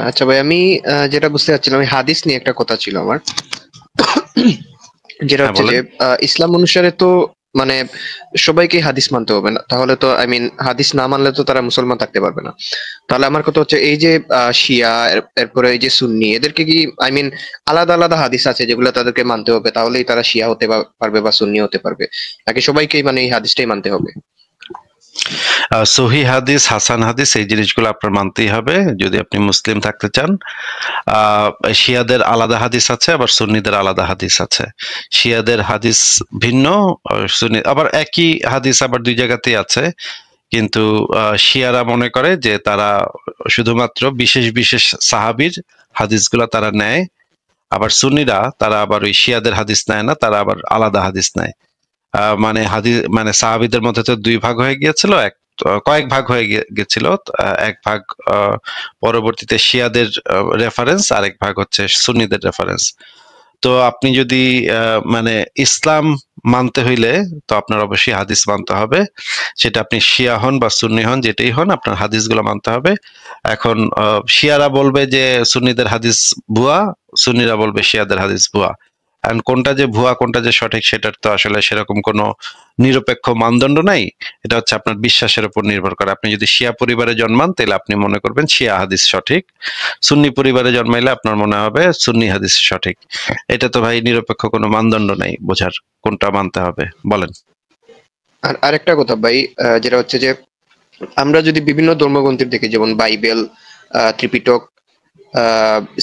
আচ্ছা ভাই, আমি যেটা বুঝতে চাচ্ছিলাম, এই হাদিস নিয়ে একটা কথা ছিল আমার। যেটা হ্যাঁ, হচ্ছে বলেন। যে ইসলাম অনুসারে তো মানে সবাইকে হাদিস মানতে হবে না, তাহলে তো হাদিস না মানলে তো তারা মুসলমান থাকতে পারবে না। তাহলে আমার কথা হচ্ছে, এই যে শিয়া এরপরে এই যে সুন্নি, এদেরকে কি আলাদা আলাদা হাদিস আছে যেগুলো তাদেরকে মানতে হবে, তাহলেই তারা শিয়া হতে পারবে বা সুন্নি হতে পারবে, নাকি সবাইকেই এই হাদিসটাই মানতে হবে? সহি হাদিস, হাসান হাদিস, এই জিনিসগুলো আপনার মানতেই হবে যদি আপনি মুসলিম থাকতে চান। আহ শিয়াদের আলাদা হাদিস আছে, আবার সুন্নিদের আলাদা হাদিস আছে। শিয়াদের হাদিস ভিন্ন, সুন্নি আবার একই হাদিস আবার দুই জায়গাতেই আছে। কিন্তু শিয়ারা মনে করে যে তারা শুধুমাত্র বিশেষ বিশেষ সাহাবীর হাদিসগুলা তারা নেয়। আবার সুন্নিরা তারা আবার ওই শিয়াদের হাদিস নেয় না, তারা আবার আলাদা হাদিস নেয়। মানে হাদিস মানে সাহাবীদের মধ্যে তো দুই ভাগ হয়ে গিয়েছিল, কয়েক ভাগ হয়ে গেছিল। এক ভাগ আহ, পরবর্তীতে শিয়াদের রেফারেন্স, আরেক ভাগ হচ্ছে সুন্নিদের রেফারেন্স। তো আপনি যদি মানে ইসলাম মানতে হইলে তো আপনার অবশ্যই হাদিস মানতে হবে। সেটা আপনি শিয়া হন বা সুন্নি হন, যেটাই হন, আপনার হাদিসগুলো মানতে হবে। এখন শিয়ারা বলবে যে সুন্নিদের হাদিস ভুয়া, সুন্নিরা বলবে শিয়াদের হাদিস ভুয়া। এখন কোনটা যে ভুয়া কোনটা যে সঠিক সেটার তো আসলে সেরকম কোনো নিরপেক্ষ মানদণ্ড নাই। এটা হচ্ছে আপনার বিশ্বাসের উপর নির্ভর করে। আপনি যদি শিয়া পরিবারে জন্মান তাহলে আপনি মনে করবেন শিয়া হাদিস সঠিক, সুন্নি পরিবারে জন্মাইলে আপনার মনে হবে সুন্নি হাদিস সঠিক। এটা তো ভাই নিরপেক্ষ কোনো মানদণ্ড নাই বোঝার কোনটা মানতে হবে, বলেন। আর আরেকটা কথা ভাই, যেটা হচ্ছে যে আমরা যদি বিভিন্ন ধর্মগ্রন্থের দেখি, যেমন বাইবেল, ত্রিপিটক,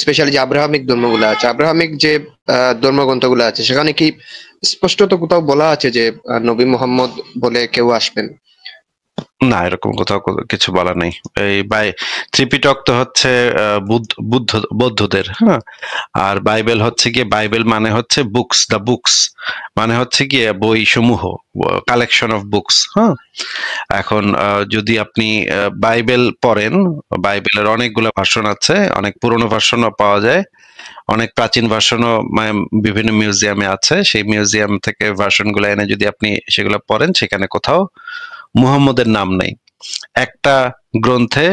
স্পেশালি যে আব্রাহামিক ধর্মগুলো আছে, আব্রাহামিক যে ধর্মগ্রন্থগুলো আছে, সেখানে কি স্পষ্টত কোথাও বলা আছে যে নবী মোহাম্মদ বলে কেউ আসবেন? না, এরকম কোথাও কিছু বলা নেই। এই ত্রিপিটক তো হচ্ছে বৌদ্ধদের, হ্যাঁ। আর বাইবেল হচ্ছে গিয়ে, বাইবেল মানে হচ্ছে বুকস, দ্য বুকস মানে হচ্ছে গিয়ে বই সমূহ, কালেকশন অফ বুকস, হ্যাঁ। এখন যদি আপনি বাইবেল পড়েন, বাইবেলের অনেকগুলো ভার্সন আছে, অনেক পুরনো ভার্সনও পাওয়া যায়, অনেক প্রাচীন ভার্সনও বিভিন্ন মিউজিয়ামে আছে। সেই মিউজিয়াম থেকে ভার্সন গুলো এনে যদি আপনি সেগুলো পড়েন, সেখানে কোথাও মুহাম্মদের নাম নেই। একটা গ্রন্থে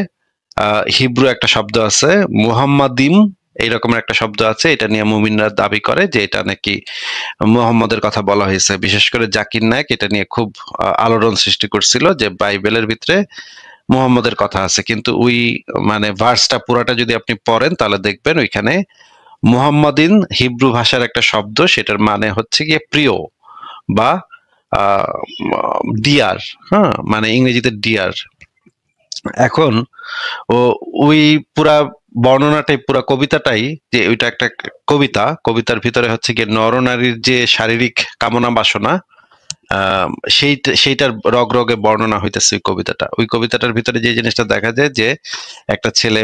হিব্রু একটা শব্দ আছে, মুহাম্মাদিম, এইরকম একটা শব্দ আছে। এটা নিয়ে মুমিনরা দাবি করে যে এটা নাকি মুহাম্মদের কথা বলা হয়েছে। বিশেষ করে জাকির নায়েক এটা নিয়ে খুব আলোড়ন সৃষ্টি করছিল যে বাইবেলের ভিতরে মুহাম্মদের কথা আছে, কিন্তু ওই মানে ভার্সটা পুরাটা যদি আপনি পড়েন তাহলে দেখবেন ওইখানে মুহাম্মাদিন হিব্রু ভাষার একটা শব্দ, সেটার মানে হচ্ছে গিয়ে প্রিয় বা ডিয়ার, হ্যাঁ, মানে ইংরেজিতে ডিয়ার। এখন ও ওই পুরা বর্ণনাটাই, পুরা কবিতাটাই, যে ওইটা একটা কবিতা, কবিতার ভিতরে হচ্ছে গিয়ে নরনারীর যে শারীরিক কামনা বাসনা, আহ সেইটার রগ রগে বর্ণনা হইতেছে ওই কবিতাটা। ওই কবিতাটার ভিতরে যে জিনিসটা দেখা যায় যে একটা ছেলে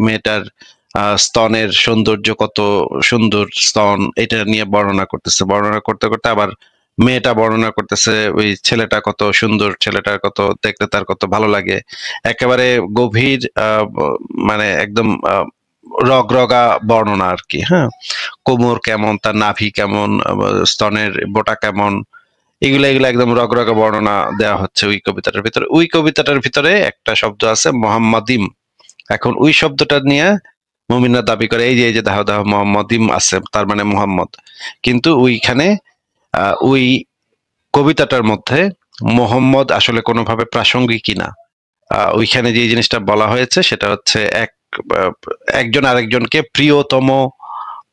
মেয়েটার স্তনের সৌন্দর্য, কত সুন্দর স্তন, এটা নিয়ে বর্ণনা করতেছে। বর্ণনা করতে করতে আবার মেয়েটা বর্ণনা করতেছে ওই ছেলেটা কত সুন্দর, ছেলেটার কত দেখতে, তার কত ভালো লাগে। একেবারে গভীর মানে একদম রগরগা বর্ণনা আর কি, হ্যাঁ। কোমর কেমন, তার নাভি কেমন, স্তনের বোটা কেমন, এগুলা এগুলা একদম রগরগা বর্ণনা দেওয়া হচ্ছে ওই কবিতাটার ভিতরে। ওই কবিতাটার ভিতরে একটা শব্দ আছে মোহাম্মদিম। এখন ওই শব্দটা নিয়ে মুমিনরা দাবি করে এই যে দাহ দাহ মোহাম্মদিম আছে, তার মানে মুহাম্মদ। কিন্তু ওইখানে ওই কবিতাটার মধ্যে মোহাম্মদ আসলে কোনোভাবে প্রাসঙ্গিক কিনা, ওইখানে যে জিনিসটা বলা হয়েছে সেটা হচ্ছে আহ, একজন আরেকজনকে প্রিয়তম,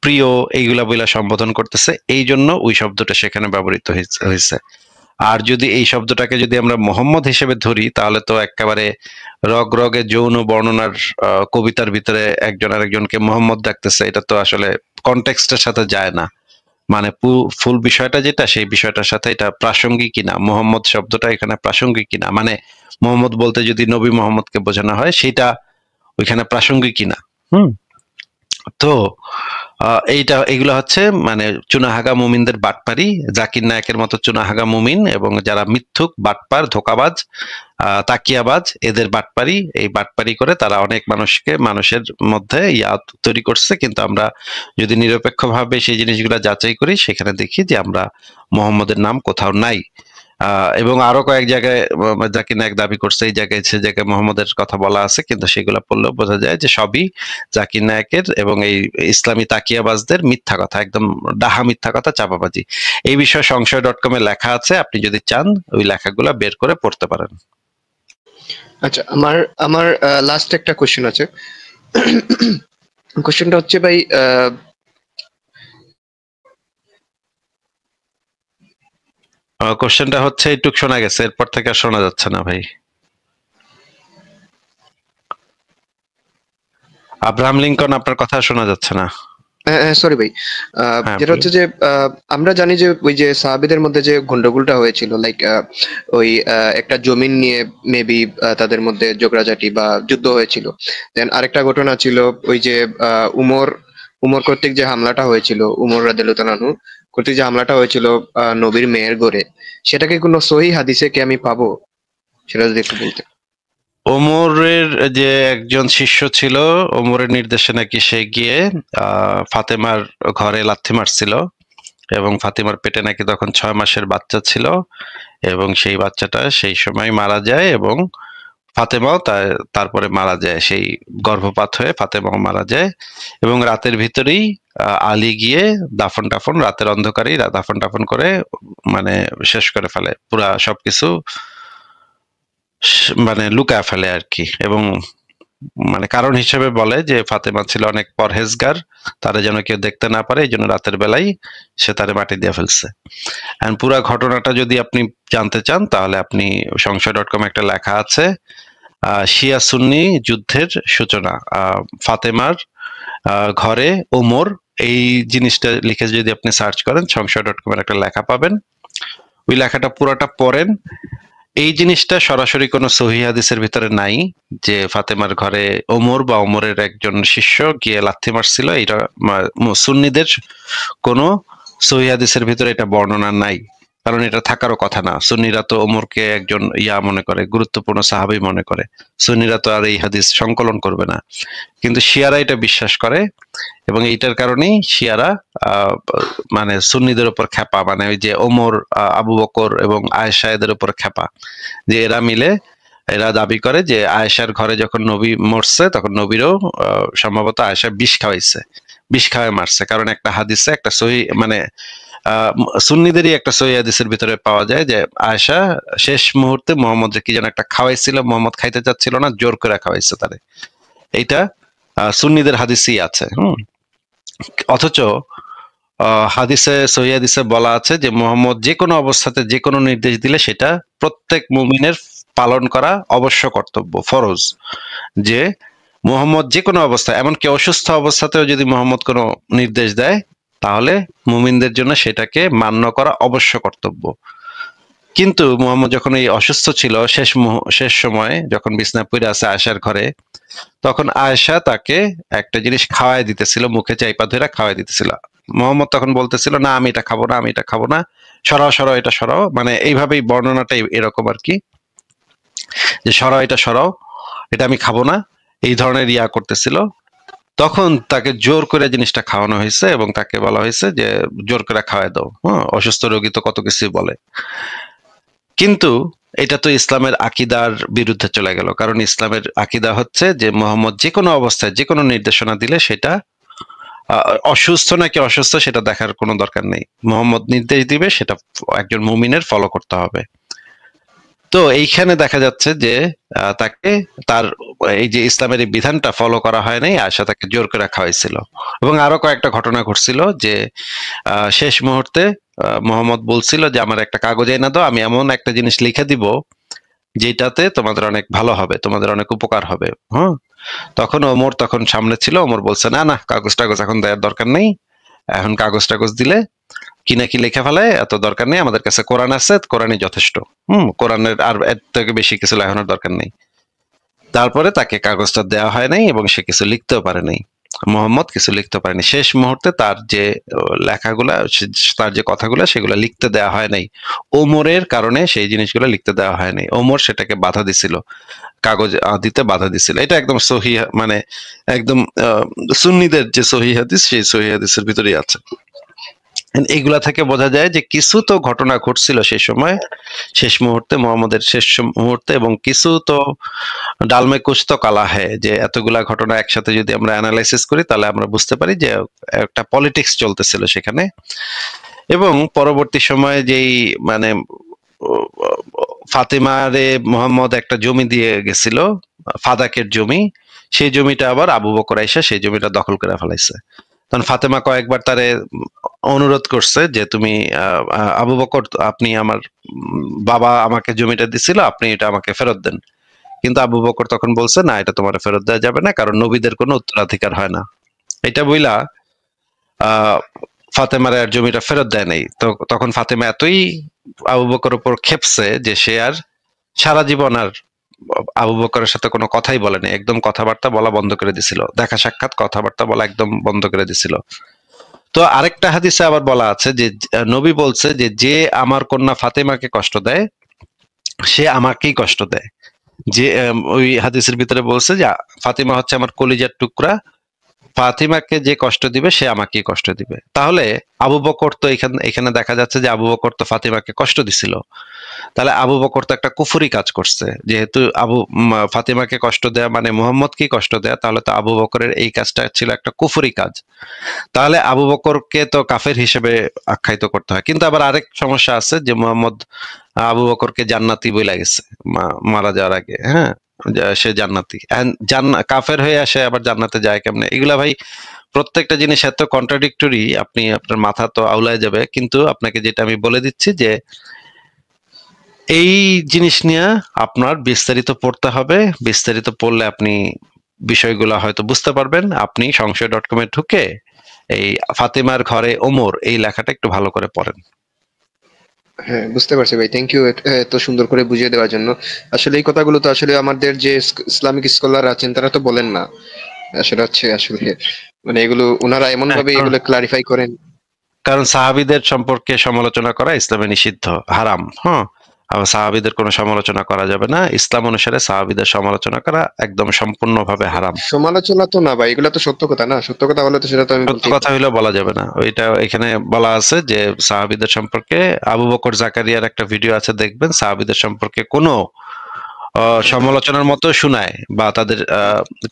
প্রিয়, এইগুলা বইলা সম্বোধন করতেছে, এই জন্য ওই শব্দটা সেখানে ব্যবহৃত হয়েছে। আর যদি এই শব্দটাকে যদি আমরা মোহাম্মদ হিসেবে ধরি তাহলে তো একেবারে রগ রগে যৌন বর্ণনার কবিতার ভিতরে একজন আরেকজনকে মোহাম্মদ ডাকতেছে, এটা তো আসলে কনটেক্সটের সাথে যায় না। মানে ফুল বিষয়টা যেটা, সেই বিষয়টার সাথে এটা প্রাসঙ্গিক কিনা, মোহাম্মদ শব্দটা এখানে প্রাসঙ্গিক কিনা, মানে মোহাম্মদ বলতে যদি নবী মোহাম্মদকে বোঝানো হয় সেটা ওইখানে প্রাসঙ্গিক কিনা। হুম। তো এইটা এগুলো হচ্ছে মানে চুনাহাগা মুমিনদের বাটপারি, জাকির নায়কের মতো চুনাহাগা মুমিন এবং যারা মিথ্যুক, বাটপার, ধোকাবাজ, তাকিয়াবাজ, এদের বাটপারি। এই বাটপারি করে তারা অনেক মানুষের মধ্যে তৈরি করছে। কিন্তু আমরা যদি নিরপেক্ষভাবে সেই জিনিসগুলো যাচাই করি, সেখানে দেখি যে আমরা মোহাম্মদের নাম কোথাও নাই। এবং আরো কয়েক জায়গায় জাকির নায়েক দাবি করছে এই জায়গায় সে জায়গায় মোহাম্মদের কথা বলা আছে, কিন্তু সেগুলো পড়লেও বোঝা যায় যে সবই জাকির নায়েকের এবং এই ইসলামী তাকিয়াবাজদের মিথ্যা কথা, একদম ডাহা মিথ্যা কথা, চাপাবাজি। এই বিষয়ে সংশয়.com এ লেখা আছে, আপনি যদি চান ওই লেখাগুলো বের করে পড়তে পারেন। আচ্ছা, আমার আমার লাস্ট একটা কোশ্চেন আছে। কোশ্চেনটা হচ্ছে ভাই, কোশ্চেনটা হচ্ছে এইটুক শোনা গেছে, এরপর থেকে আর শোনা যাচ্ছে না ভাই। আব্রাহাম লিঙ্কন, আপনার কথা শোনা যাচ্ছে না। সরি ভাই, হ্যাঁ, যেটা বলুন। হচ্ছে যে আমরা জানি যে ওই যে সাহাবীদের মধ্যে যে গন্ডগোলটা হয়েছিল, লাইক ওই একটা জমিন নিয়ে মেবি তাদের মধ্যে ঝগড়াঝাটি বা যুদ্ধ হয়েছিল। দেন আরেকটা ঘটনা ছিল ওই যে উমর উমর কর্তৃক যে হামলাটা হয়েছিল, উমর রাদিয়াল্লাহু তাআলা আনহু কর্তৃক যে হামলাটা হয়েছিল নবীর মেয়ের ঘরে, সেটাকে কোনো সহিহ হাদিসে কি আমি পাবো? সেটা যদি একটু বলতেন। ওমরের যে একজন শিষ্য ছিল, ওমরের নির্দেশে নাকি সে গিয়ে ফাতেমার ঘরে লাথি মারছিল, এবং ফাতেমার পেটে নাকি তখন 6 মাসের বাচ্চা ছিল, এবং সেই বাচ্চাটা সেই সময় মারা যায়, এবং ফাতেমাও তারপরে মারা যায়, সেই গর্ভপাত হয়ে ফাতেমাও মারা যায়। এবং রাতের ভিতরেই আলী গিয়ে দাফন টাফন, রাতের অন্ধকারেই দাফন টাফন করে মানে শেষ করে ফেলে, পুরা সবকিছু মানে লুকায় ফেলে আর কি। এবং মানে কারণ হিসেবে বলে যে ফাতেমা ছিল অনেক পরহেজগার, তারা যেন কেউ দেখতে না পারে, এই জন্য রাতের বেলায় সে তারে মাটি দিয়ে ফেলছে। এন্ড পুরা ঘটনাটা যদি আপনি জানতে চান তাহলে আপনি সংশয়.com একটা লেখা আছে, শিয়া সুন্নি যুদ্ধের সূচনা, ফাতেমার ঘরে ওমর, এই জিনিসটা লিখে যদি আপনি সার্চ করেন সংশয়.com এর একটা লেখা পাবেন। ওই লেখাটা পুরোটা পড়েন। এই জিনিসটা সরাসরি কোনো সহিহ হাদিসের ভিতরে নাই যে ফাতেমার ঘরে ওমর বা ওমরের একজন শিষ্য গিয়ে লাথি মারছিল, এটা সুন্নিদের কোনো সহিহ হাদিসের ভিতরে এটা বর্ণনা নাই, কারণ এটা থাকারও কথা না। সুন্নিরা তো ওমরকে একজন মনে করে, গুরুত্বপূর্ণ সাহাবী মনে করে, সুন্নিরা তো আর এই হাদিস সংকলন করবে না। কিন্তু শিয়ারা এটা বিশ্বাস করে, এবং এইটার কারণেই শিয়ারা মানে সুন্নিদের উপর খ্যাপা, মানে ওই যে ওমর, আবু বকর এবং আয়েশা এদের উপর খ্যাপা, যে এরা দাবি করে যে আয়েশার ঘরে যখন নবী মরছে তখন নবীরও সম্ভবত আয়েশা বিষ খাওয়াইছে, বিষ খাওয়ায় মারছে। কারণ একটা হাদিসে একটা সহি মানে সুন্নিদেরই একটা সহি হাদিসের ভিতরে পাওয়া যায় যে আয়েশা শেষ মুহূর্তে মোহাম্মদ কি যেন একটা খাওয়াইছিল, মোহাম্মদ খাইতে চাচ্ছিল না, জোর করে খাওয়াইছে তারে। এইটা সুন্নিদের হাদিসই আছে। অথচ হাদিসে, সহিহ হাদিসে বলা আছে যে মোহাম্মদ যে কোনো অবস্থাতে যে কোনো নির্দেশ দিলে সেটা প্রত্যেক মুমিনের পালন করা অবশ্য কর্তব্য, ফরজ। যে মোহাম্মদ যে কোনো অবস্থায়, এমনকি অসুস্থ অবস্থাতেও যদি মোহাম্মদ কোনো নির্দেশ দেয় তাহলে মুমিনদের জন্য সেটাকে মান্য করা অবশ্য কর্তব্য। কিন্তু মোহাম্মদ যখন এই অসুস্থ ছিল, শেষ সময়ে যখন বিছনায় পড়ে আছে আয়েশার ঘরে, তখন আয়েশা তাকে একটা জিনিস খাওয়াই দিতেছিল, মুখে চাইপা ধরে খাওয়াই দিতেছিল। মোহাম্মদ তখন বলতেছিল, না আমি এটা খাবো না, আমি এটা খাবো না, সরাও সরাও এটা সরাও, মানে এইভাবেই বর্ণনাটা এরকম আর কি, যে সরাও এটা সরাও, এটা আমি খাবো না, এই ধরনের করতেছিল। তখন তাকে জোর করে জিনিসটা খাওয়ানো হয়েছে, এবং তাকে বলা হয়েছে যে জোর করে খাওয়াই দাও। হ্যাঁ, অসুস্থ রোগী তো কত কিছু বলে। কিন্তু এটা তো ইসলামের আকিদার বিরুদ্ধে চলে গেল, কারণ ইসলামের আকিদা হচ্ছে যে মোহাম্মদ যে কোনো অবস্থায় যে কোনো নির্দেশনা দিলে সেটা অসুস্থ নাকি অসুস্থ সেটা দেখার কোনো দরকার নেই, মোহাম্মদ নির্দেশ দিবে সেটা একজন মুমিনের ফলো করতে হবে। তো এইখানে দেখা যাচ্ছে যে তাকে তার এই যে ইসলামের এই বিধানটা ফলো করা হয় নাই, আয়েশা তাকে জোর করে রাখা হয়েছিল। এবং আরো কয়েকটা ঘটনা ঘটছিল যে শেষ মুহূর্তে মোহাম্মদ বলছিল যে আমার একটা কাগজ এনে দাও, আমি এমন একটা জিনিস লিখে দিব যেটাতে তোমাদের অনেক ভালো হবে, তোমাদের অনেক উপকার হবে। হ্যাঁ, তখন ওমর তখন সামনে ছিল, ওমর বলছে না না, কাগজ টাগজ এখন দেওয়ার দরকার নেই, এখন কাগজ টাগজ দিলে কি না কি লেখা ফেলায়, এত দরকার নেই, আমাদের কাছে কোরআন আছে, কোরআনই যথেষ্ট। কোরআনের আর এর থেকে বেশি কিছু লেখানোর দরকার নেই। তারপরে তাকে কাগজটা দেওয়া হয় নাই, এবং সে কিছু লিখতেও পারে নাই, মোহাম্মদ কিছু লিখতে পারেনি। শেষ মুহূর্তে তার যে লেখাগুলা, তার যে কথাগুলো, সেগুলো লিখতে দেওয়া হয় নাই। ওমরের কারণে সেই জিনিসগুলো লিখতে দেওয়া হয় নাই, ওমর সেটাকে বাধা দিছিল, কাগজ দিতে বাধা দিছিল। এটা একদম সহি, মানে একদম সুন্নিদের যে সহি হাদিস, সেই সহি হাদিসের ভিতরেই আছে। এইগুলা থেকে বোঝা যায় যে কিছু তো ঘটনা ঘটছিল সেই সময়, শেষ মুহূর্তে, মুহাম্মদের শেষ মুহূর্তে, এবং কিছু তো ডালমে কুছ তো কালা হ্যায়, যে এতগুলা ঘটনা একসাথে যদি আমরা অ্যানালাইসিস করি তাহলে আমরা বুঝতে পারি যে একটা পলিটিক্স চলতেছিল সেখানে। এবং পরবর্তী সময়ে যেই মানে ফাতেমারে মোহাম্মদ একটা জমি দিয়ে গেছিল, ফাদাকের জমি, সেই জমিটা আবার আবু বকর আইসা সেই জমিটা দখল করে ফেলাইছে। তখন ফাতেমা কয়েকবার তারে অনুরোধ করছে যে তুমি আবু বকর, আপনি আমার বাবা আমাকে জমিটা দিছিল, আপনি এটা আমাকে ফেরত দেন। কিন্তু আবু বকর তখন বলছে না, এটা তোমার ফেরত দেওয়া যাবে না, কারণ নবীদের কোনো উত্তরাধিকার হয় না। এটা বইলা আহ ফাতেমার আর জমিটা ফেরত দেয় নাই। তো তখন ফাতেমা এতই আবু বকর উপর খেপছে যে সে আর সারা জীবন আর আবু বকরের সাথে কোনো কথাই বলেনি, একদম কথাবার্তা বলা বন্ধ করে দিছিল, দেখা সাক্ষাৎ কথাবার্তা বলা একদম বন্ধ করে দিছিল। তো আরেকটা হাদিসে আবার বলা আছে যে নবী বলছে যে যে আমার কন্যা ফাতেমাকে কষ্ট দেয় সে আমাকেই কষ্ট দেয়। যে ওই হাদিসের ভিতরে বলছে যে ফাতিমা হচ্ছে আমার কলিজার টুকরা, ফাতিমাকে যে কষ্ট দিবে সে আমাকেই কষ্ট দিবে। তাহলে আবু বকর তো এখানে দেখা যাচ্ছে যে আবু বকর তো ফাতিমাকে কষ্ট দিছিল, তাহলে আবু বকর তো একটা কুফরি কাজ করছে। যেহেতু ফাতিমাকে কষ্ট দেয়া মানে মুহাম্মদকে কষ্ট দেয়া, তাহলে তো আবু বকরের এই কাজটা ছিল একটা কুফরি কাজ। তাহলে আবু বকরকে তো কাফের হিসেবে আখ্যায়িত করতে হয়। কিন্তু আবার আরেক সমস্যা আছে যে মুহাম্মদ আবু বকরকে জান্নাতি বলে গেছে মারা যাওয়ার আগে, হ্যাঁ, সে জান্নাতি, কাফের হয়ে আসে আবার জান্নাতে যায় কেমনে? এগুলা ভাই প্রত্যেকটা জিনিস এত কন্ট্রাডিক্টরি, আপনি আপনার মাথা তো আউলায় যাবে। কিন্তু আপনাকে যেটা আমি বলে দিচ্ছি যে এই জিনিস নিয়ে আপনার বিস্তারিত পড়তে হবে। বিস্তারিত পড়লে আপনি বিষয়গুলো হয়তো বুঝতে পারবেন। আপনি সংশয়.com এ ঢুকে এই ফাতেমার ঘরে ওমর এই লেখাটা একটু ভালো করে পড়েন। হ্যাঁ, বুঝতে পারছি ভাই। থ্যাংক ইউ এত সুন্দর করে বুঝিয়ে দেওয়ার জন্য। আসলে এই কথাগুলো তো আসলে আমাদের যে ইসলামিক স্কলার আছেন তারা তো বলেন না। আসলে হচ্ছে আসলে মানে এগুলো ওনারা এমন হ্যাঁ, ভাবে কারণ এগুলো ক্লারিফাই করেন। কারণ সাহাবীদের সম্পর্কে সমালোচনা করা ইসলামে নিষিদ্ধ, হারাম। হ্যাঁ, আবার সাহাবীদের কোনো সমালোচনা করা যাবে না। ইসলাম অনুসারে সাহাবীদের সমালোচনা করা একদম সম্পূর্ণভাবে হারাম। সমালোচনা তো না ভাই, এগুলো তো সত্য কথা না। সত্য কথা হলে তো সেটা তো আমি সত্য বলতেই কথা পারি। হইলেও বলা যাবে না, ওইটা এখানে বলা আছে যে সাহাবীদের সম্পর্কে আবু বকর জাকারিয়ার একটা ভিডিও আছে, দেখবেন। সাহাবীদের সম্পর্কে কোনো সমালোচনার মতো শোনায় বা তাদের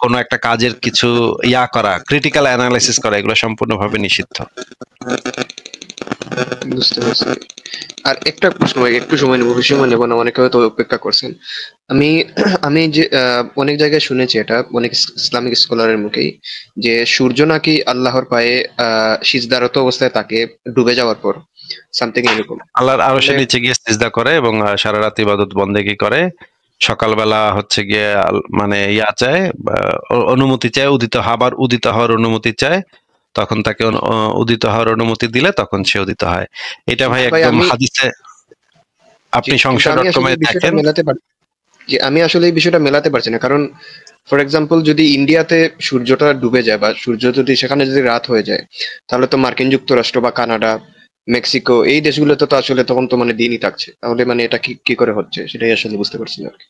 কোনো একটা কাজের কিছু করা, ক্রিটিক্যাল অ্যানালাইসিস করা, এগুলো সম্পূর্ণভাবে নিষিদ্ধ। বুঝতে পারছি। আর একটা প্রশ্ন ভাই, একটু সময় নেবো, বেশি সময় নেবো না, অনেকে হয়তো অপেক্ষা করছেন। আমি আমি যে অনেক জায়গায় শুনেছি এটা, অনেক ইসলামিক স্কলারের মুখেই, যে সূর্য নাকি আল্লাহর পায়ে সিজদারত অবস্থায় তাকে ডুবে যাওয়ার পর সামথিং এরকম। আল্লাহর তাহলে আরশের নিচে গিয়ে সিজদা করে এবং সারা রাত ইবাদত বন্দেগী করে। সকালবেলা হচ্ছে গিয়ে মানে চায়, বা অনুমতি চায়, উদিত হওয়ার অনুমতি চায়। তখন তাকে উদিত হওয়ার অনুমতি দিলে তখন সে উদিত হয়। এটা ভাই ভাই একদম আমি, হাদিসে, জি, আপনি কিন্তু আমি সংশয়.com আসলে এ এই বিষয়টা দেখেন। মেলাতে পারি, যে আমি আসলে এই বিষয়টা মেলাতে পারছি না। কারণ ফর এক্সাম্পল যদি ইন্ডিয়াতে সূর্যটা ডুবে যায় বা সূর্য যদি সেখানে যদি রাত হয়ে যায়, তাহলে তো মার্কিন যুক্তরাষ্ট্র বা কানাডা, মেক্সিকো এই দেশগুলোতে তো আসলে তখন তো মানে দিনই থাকছে। তাহলে মানে এটা কি কি করে হচ্ছে সেটাই আসলে বুঝতে পারছি না আর কি।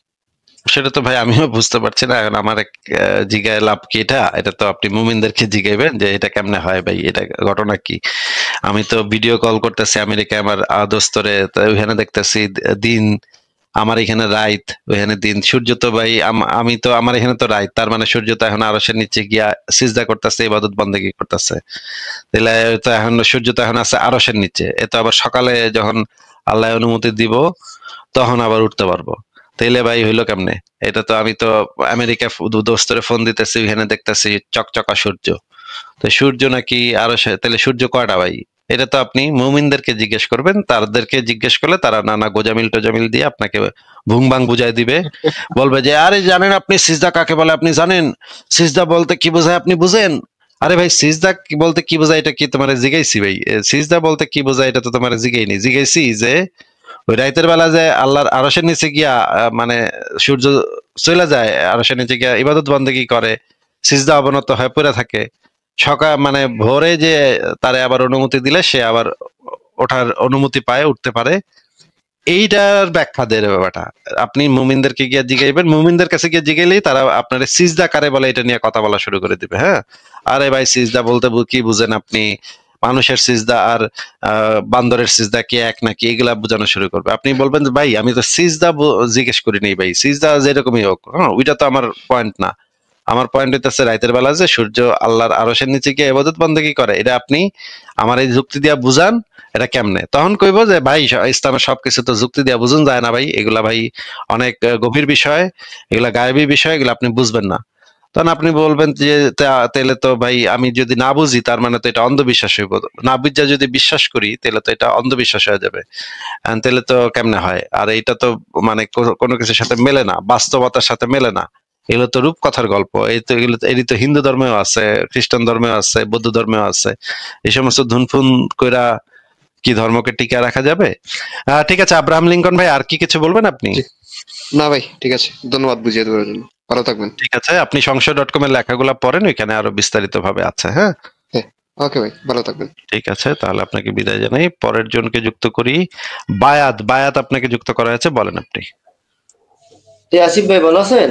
সেটা তো ভাই আমিও বুঝতে পারছি না। এখন আমার এক জিগায় লাভ কি? এটা এটা তো আপনি মুমিনদেরকে জিগাইবেন যে এটা কেমনে হয় ভাই, এটা ঘটনা কি। আমি তো ভিডিও কল করতেছি আমেরিকায় আমার দোস্তরে, তো ওইখানে দেখতেছি দিন, আমার এখানে রাইত, ওইখানে দিন। সূর্য তো ভাই আমি তো আমার এখানে তো রাইত, তার মানে সূর্য তো এখন আরশের নিচে গিয়া সিজদা করতেছে, ইবাদত বন্দেগী করতেছে। তাহলে তো এখন সূর্য তো এখন আছে আরশের নিচে, এ তো আবার সকালে যখন আল্লাহ অনুমতি দিব তখন আবার উঠতে পারবো। তাইলে ভাই হইলো কেমনে? এটা তো আমি তো আমেরিকা দোস্তরে ফোন দিতেছি, ওইখানে দেখতেছি চকচকা সূর্য। তো সূর্য নাকি আরো তাহলে সূর্য কয়টা ভাই? এটা তো আপনি মুমিনদেরকে জিজ্ঞেস করবেন, তাদেরকে জিজ্ঞেস করলে তারা নানা গোজামিল টোজামিল দিয়ে আপনাকে ভুং ভাং বুঝাই দিবে। বলবে যে আরে জানেন আপনি সিজদা কাকে বলে, আপনি জানেন সিজদা বলতে কি বোঝায়, আপনি বুঝেন? আরে ভাই সিজদা বলতে কি বোঝায় এটা কি তোমার জিগাইছি ভাই? সিজদা বলতে কি বোঝায় এটা তো তোমার জিগাইনি। জিগাইছি যে ওই রাইতের বেলা যে আল্লাহর আরশের নিচে গিয়া মানে সূর্য চলে যায়, আরশের নিচে গিয়া ইবাদত বন্দেগী করে, সিজদা অবনত হয়ে পড়ে থাকে। সকাল মানে ভোরে যে তারে আবার অনুমতি দিলে সে আবার ওঠার অনুমতি পায়, উঠতে পারে। এইটার ব্যাখ্যা দেয় রে ব্যাপারটা। আপনি মুমিনদেরকে গিয়ে জিগাইবেন, মুমিনদের কাছে গিয়ে জিগাইলেই তারা আপনার সিজদা কারে বলে এটা নিয়ে কথা বলা শুরু করে দিবে। হ্যাঁ, আরে ভাই সিজদা বলতে কি বুঝেন আপনি? মানুষের সিজদা আর বান্দরের সিজদা কি এক নাকি, এগুলা বোঝানো শুরু করবে। আপনি বলবেন যে ভাই আমি তো সিজদা জিজ্ঞেস করি নাই ভাই, সিজদা যেরকমই হোক, হ্যাঁ ওইটা তো আমার পয়েন্ট না। আমার পয়েন্ট হইতেছে রাতের বেলা যে সূর্য আল্লাহর আরশের নিচে গিয়ে ইবাদত বন্দেগী করে, এটা আপনি আমার এই যুক্তি দিয়া বুঝান এটা কেমনে। তখন কইব যে ভাই ইসলামের সবকিছু তো যুক্তি দিয়া বুঝুন যায় না ভাই, এগুলা ভাই অনেক গভীর বিষয়, এগুলা গায়েবী বিষয়, এগুলা আপনি বুঝবেন না। তখন আপনি বলবেন যে তাহলে তো ভাই আমি যদি না বুঝি তার মানে তো এটা অন্ধবিশ্বাস হইব, না বুঝা যদি বিশ্বাস করি তাহলে তো এটা অন্ধবিশ্বাস হয়ে যাবে। তাহলে তো কেমনে হয়? আর এটা তো মানে কোনো কিছুর সাথে মেলে না, বাস্তবতার সাথে মেলে না। এগুলো তো রূপকথার গল্প। এই তো এগুলো এরই তো হিন্দু ধর্মেও আছে, খ্রিস্টান ধর্মেও আছে, বৌদ্ধ ধর্মেও আছে। এই সমস্ত ধুনফুন কইরা কি ধর্মকে টিকে রাখা যাবে? ঠিক আছে আব্রাহাম লিঙ্কন ভাই, আর কি কিছু বলবেন আপনি? না ভাই, ঠিক আছে, ধন্যবাদ বুঝিয়ে দেওয়ার জন্য। ভালো থাকবেন। ঠিক আছে, আপনি সংশয়.com এর লেখাগুলো পড়েন, ওইখানে আরো বিস্তারিত ভাবে আছে। হ্যাঁ, হ্যাঁ, ওকে ভাই, ভালো থাকবেন। ঠিক আছে, তাহলে আপনাকে বিদায় জানাই। পরের জনকে যুক্ত করি। বায়াত আপনাকে যুক্ত করা হয়েছে, বলেন আপনি। আসিফ ভাই ভালো আছেন?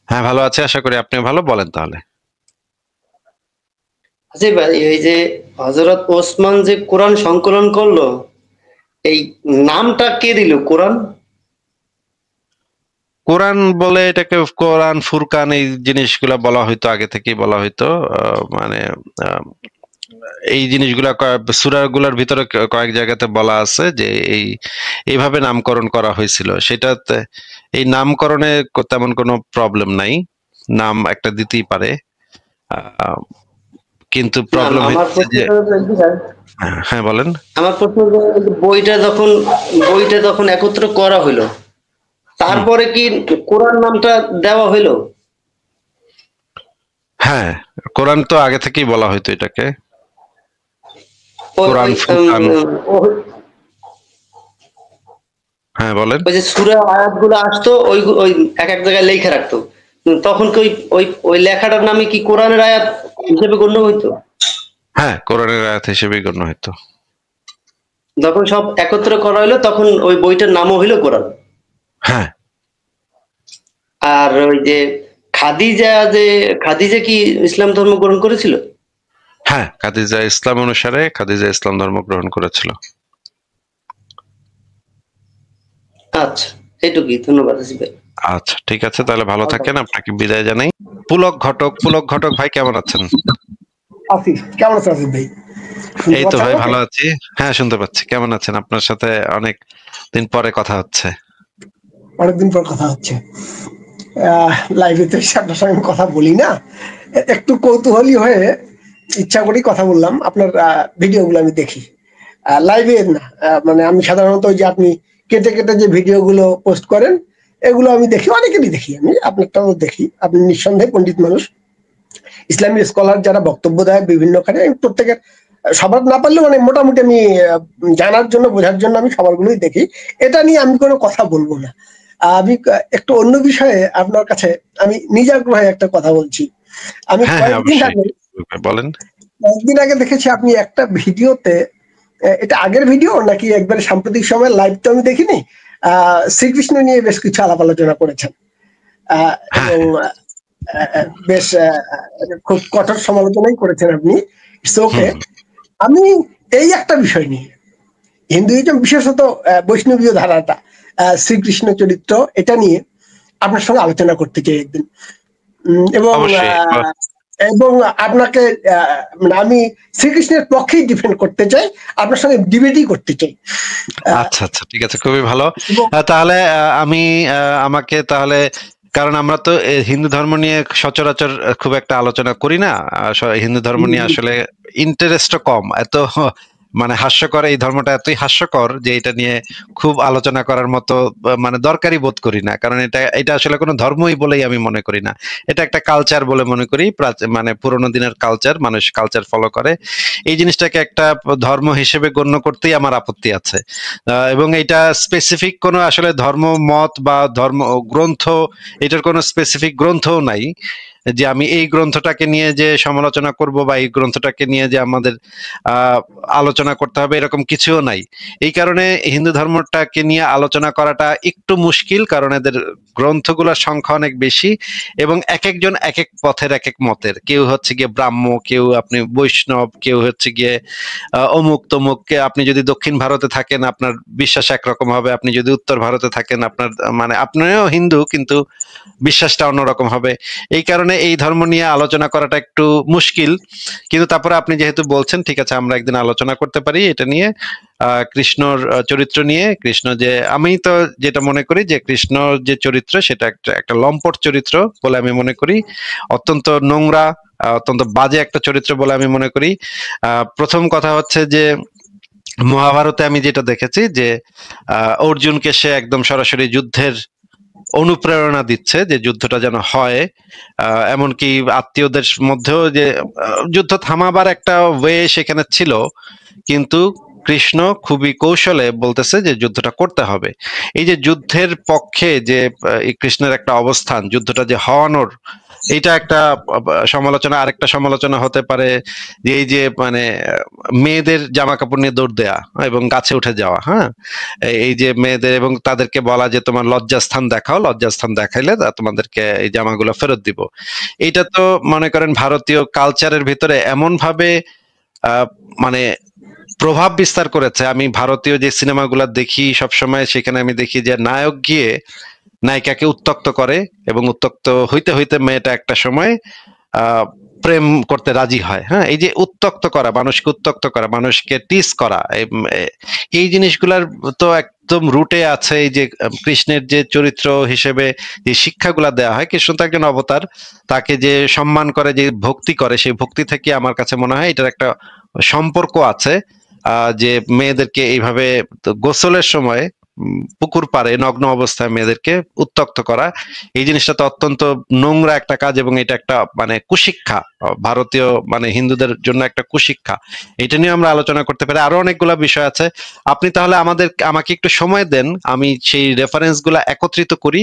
হ্যাঁ ভালো আছে, আশা করি আপনিও ভালো। বলেন তাহলে। আসিফ ভাই, এই যে হযরত ওসমান যে কোরআন সংকলন করলো, এই নামটা কে দিল কোরআন? কোরআন বলে এটাকে, কোরআন ফুরকান এই জিনিসগুলা বলা হইতো, আগে থেকেই বলা হইতো। মানে এই জিনিসগুলা সূরাগুলোর ভিতরে কয়েক জায়গাতে বলা আছে যে এইভাবে নামকরণ করা হয়েছিল। সেটাতে এই নামকরণে তেমন কোনো প্রবলেম নাই, নাম একটা দিতেই পারে। কিন্তু প্রবলেম হচ্ছে যে, হ্যাঁ বলেন। আমার প্রশ্ন বইটা যখন একত্র করা হইলো, তারপরে কি কোরআন নামটা দেওয়া হইলো? হ্যাঁ, কোরআন তো আগে থেকেই বলা হইতো এটাকে ওই- কোরআন ওই, ফুরকান। হ্যাঁ বলেন। ওই যে সূরা আয়াতগুলো আসতো, ওই এক এক জায়গায় লেখা রাখতো, তখন কি ওই ওই লেখাটার নামে কি কোরআনের আয়াত হিসেবে গণ্য হইতো? হ্যাঁ, কোরআনের আয়াত হিসেবেই গণ্য হইতো। যখন সব একত্র করা হইলো তখন ওই বইটার নামও হইলো কোরআন। হ্যাঁ। আর ওই যে খাদিজা কি ইসলাম ধর্ম গ্রহণ করেছিল? হ্যাঁ, খাদিজা ইসলাম অনুসারে খাদিজা ইসলাম ধর্ম গ্রহণ করেছিল। আচ্ছা, এইটুকুই। ধন্যবাদ আসিফ ভাই। আচ্ছা ঠিক আছে, তাহলে ভালো থাকেন, আপনাকে বিদায় জানাই। পুলক ঘটক ভাই কেমন আছেন? আসিফ কেমন আছেন আসিফ ভাই? এই তো ভাই ভালো আছি। হ্যাঁ শুনতে পাচ্ছি। কেমন আছেন? আপনার সাথে অনেক দিন পরে কথা হচ্ছে। অনেকদিন পর কথা হচ্ছে। লাইভে তো আপনার সঙ্গে কথা বলি না, একটু কৌতূহলী হয়ে ইচ্ছা করেই কথা বললাম। আপনার ভিডিওগুলো আমি দেখি, লাইভে না, মানে আমি সাধারণত ওই যে আপনি কেটে কেটে যে ভিডিওগুলো পোস্ট করেন এগুলো আমি দেখি, অনেকেরই দেখি, আমি আপনারটাও দেখি। আপনি নিঃসন্দেহে পণ্ডিত মানুষ, ইসলামী স্কলার যারা বক্তব্য দেয় বিভিন্ন কাজে, আমি প্রত্যেকের সবার না পারলেও মানে মোটামুটি আমি জানার জন্য বোঝার জন্য আমি সবারগুলোই দেখি। এটা নিয়ে আমি কোনো কথা বলবো না। আমি একটু অন্য বিষয়ে আপনার কাছে আমি নিজ আগ্রহে একটা কথা বলছি। আমি কয়েকদিন আগে দেখেছি আপনি একটা ভিডিওতে, এটা আগের ভিডিও নাকি একবারে সাম্প্রতিক সময়, লাইভ তো আমি দেখিনি, শ্রীকৃষ্ণ নিয়ে বেশ কিছু আলাপ আলোচনা করেছেন এবং বেশ খুব কঠোর সমালোচনাই করেছেন আপনি। ওকে, আমি এই একটা বিষয় নিয়ে, হিন্দুইজম বিশেষত বৈষ্ণবীয় ধারাটা, শ্রীকৃষ্ণ চরিত্র, এটা নিয়ে আপনার সঙ্গে আলোচনা করতে চাই একদিন। এবং আপনাকে মানে আমি শ্রীকৃষ্ণের পক্ষেই ডিফেন্ড করতে চাই, আপনার সঙ্গে ডিবেটই করতে চাই। আচ্ছা আচ্ছা ঠিক আছে, খুবই ভালো। তাহলে আমি আমাকে তাহলে, কারণ আমরা তো হিন্দু ধর্ম নিয়ে সচরাচর খুব একটা আলোচনা করি না, হিন্দু ধর্ম নিয়ে আসলে ইন্টারেস্টও কম, এত মানে হাস্যকর, এই ধর্মটা এতই হাস্যকর যে এটা নিয়ে খুব আলোচনা করার মতো মানে দরকারই বোধ করি না, কারণ এটা আসলে কোনো ধর্মই বলেই আমি মনে করি না, এটা একটা কালচার বলে মনে করি, মানে পুরোনো দিনের কালচার, মানুষ কালচার ফলো করে। এই জিনিসটাকে একটা ধর্ম হিসেবে গণ্য করতেই আমার আপত্তি আছে। এবং এটা স্পেসিফিক কোনো আসলে ধর্ম মত বা ধর্ম গ্রন্থ, এটার কোনো স্পেসিফিক গ্রন্থও নাই যে আমি এই গ্রন্থটাকে নিয়ে যে সমালোচনা করব বা এই গ্রন্থটাকে নিয়ে যে আমাদের আলোচনা করতে হবে, এরকম কিছুও নাই। এই কারণে হিন্দু ধর্মটাকে নিয়ে আলোচনা করাটা একটু মুশকিল, কারণ এদের গ্রন্থগুলোর সংখ্যা অনেক বেশি এবং এক একজন এক এক পথের এক এক মতের। কেউ হচ্ছে গিয়ে ব্রাহ্ম, কেউ আপনি বৈষ্ণব, কেউ হচ্ছে গিয়ে অমুক তমুক। আপনি যদি দক্ষিণ ভারতে থাকেন আপনার বিশ্বাস একরকম হবে, আপনি যদি উত্তর ভারতে থাকেন আপনার মানে আপনিও হিন্দু কিন্তু বিশ্বাসটা অন্যরকম হবে। এই কারণে এই ধর্ম নিয়ে আলোচনা করাটা একটু মুশকিল। কিন্তু তারপরে আপনি যেহেতু বলছেন, ঠিক আছে আমরা একদিন আলোচনা করতে পারি এটা নিয়ে, কৃষ্ণর চরিত্র নিয়ে। কৃষ্ণ যে, আমি তো যেটা মনে করি যে কৃষ্ণর যে চরিত্র সেটা একটা লম্পট চরিত্র বলে আমি মনে করি, অত্যন্ত নোংরা, অত্যন্ত বাজে একটা চরিত্র বলে আমি মনে করি। প্রথম কথা হচ্ছে যে মহাভারতে আমি যেটা দেখেছি যে অর্জুনকে সে একদম সরাসরি যুদ্ধের অনুপ্রেরণা দিচ্ছে যে যুদ্ধটা যেন হয়, এমনকি আত্মীয়দের মধ্যেও যে যুদ্ধ থামাবার একটা ওয়ে সেখানে ছিল, কিন্তু কৃষ্ণ খুবই কৌশলে বলতেছে যে যুদ্ধটা করতে হবে। এই যে যুদ্ধের পক্ষে যে কৃষ্ণের একটা অবস্থান, যুদ্ধটা যে হওয়ানোর, এইটা একটা সমালোচনা। আরেকটা সমালোচনা হতে পারে যে এই যে মানে মেয়েদের জামা কাপড় নিয়ে দৌড় দেয়া এবং গাছে উঠে যাওয়া, হ্যাঁ, এই যে মেয়েদের, এবং তাদেরকে বলা যে তোমার লজ্জাস্থান দেখাও, লজ্জাস্থান দেখাইলে তোমাদেরকে এই জামাগুলো ফেরত দিব। এইটা তো মনে করেন ভারতীয় কালচারের ভিতরে এমন ভাবে মানে প্রভাব বিস্তার করেছে। আমি ভারতীয় যে সিনেমাগুলো দেখি সবসময় সেখানে আমি দেখি যে নায়ক গিয়ে নায়িকাকে উত্ত্যক্ত করে এবং উত্ত্যক্ত হইতে হইতে মেয়েটা একটা সময় প্রেম করতে রাজি হয়। হ্যাঁ, এই যে উত্ত্যক্ত করা, মানুষকে উত্ত্যক্ত করা, মানুষকে টিস করা, এই জিনিসগুলার তো একদম রুটে আছে এই যে কৃষ্ণের যে চরিত্র হিসেবে যে শিক্ষাগুলা দেওয়া হয়। কৃষ্ণ তো একজন অবতার, তাকে যে সম্মান করে, যে ভক্তি করে, সেই ভক্তি থেকে আমার কাছে মনে হয় এটার একটা সম্পর্ক আছে। যে মেয়েদেরকে এইভাবে গোসলের সময় পুকুর পাড়ে নগ্ন অবস্থায় মেয়েদেরকে উত্ত্যক্ত করা, এই জিনিসটা তো অত্যন্ত নোংরা একটা কাজ এবং এটা একটা মানে কুশিক্ষা, ভারতীয় মানে হিন্দুদের জন্য একটা কুশিক্ষা। এটা নিয়ে আমরা আলোচনা করতে পারি, আরো অনেকগুলা বিষয় আছে। আপনি তাহলে আমাকে একটু সময় দেন, আমি সেই রেফারেন্স গুলা একত্রিত করি।